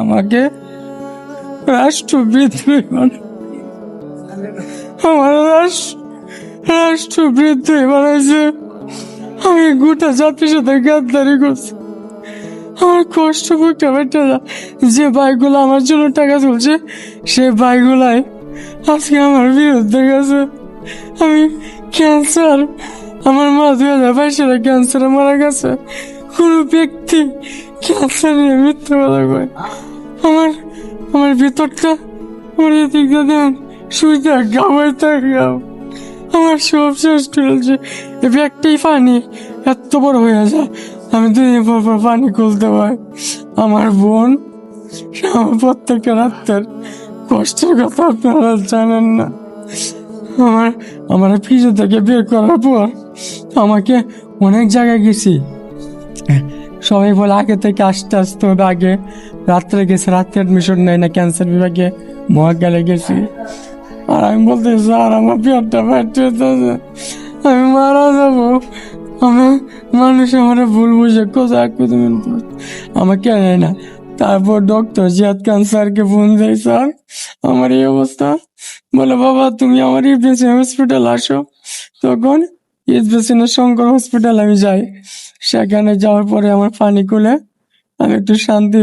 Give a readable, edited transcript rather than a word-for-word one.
আমাকে রাষ্ট্রবিদ্রোহী আমার রাষ্ট্রবিদ্রোহী বানাইছে। আমি গোটা জাতির সাথে গাদ্দারি করছি। আমার কষ্ট বুকটা বেটে যায়। যে ভাইগুলো আমার জন্য টাকা তুলছে সে ভাইগুলাই আজকে আমার বিরুদ্ধে গেছে। আমি ক্যান্সার, আমার মা 2022 সালে ক্যান্সারে মারা গেছে। কোনো ব্যক্তি ক্যান্সার নিয়ে মৃত্যু কথা কয়? আমার আমার ভিতরটা, আমার এদিকে দেন সুইটা গাওয়াইতে গাও, আমার সব শেষ চলছে। একটাই পানি এত বড় হয়ে যায়, আমি 2 দিন পর পর পানি খুলতে পাই। আমার বোন, আমার প্রত্যেকটা রাত্রের কষ্টের কথা আপনারা জানেন না। আমার আমার ফিজে থেকে বের করার পর আমাকে অনেক জায়গায় গেছি। সবাই বলে আগে থেকে আসতে হবে, আগে রাত্রে গেছে, রাত্রে অ্যাডমিশন নেয় না ক্যান্সার বিভাগে, মহাকালে গেছি। আর আমি বলতে স্যার আমার পেটটা ফাটতেছে, আমি মারা যাবো। আমি মানুষ আমার ভুল বুঝে কোথায় আমাকে নেয় না। তারপর ডক্টর জিয়াদ খান স্যারকে ফোন দেয়, স্যার আমার এই অবস্থা। বলে বাবা তুমি আমার ইউপিএসসি হসপিটাল আসো। তখন ইউপিএসসি শঙ্কর হসপিটাল আমি যাই। সেখানে যাওয়ার পরে আমার পানি খুলে আমি একটু শান্তি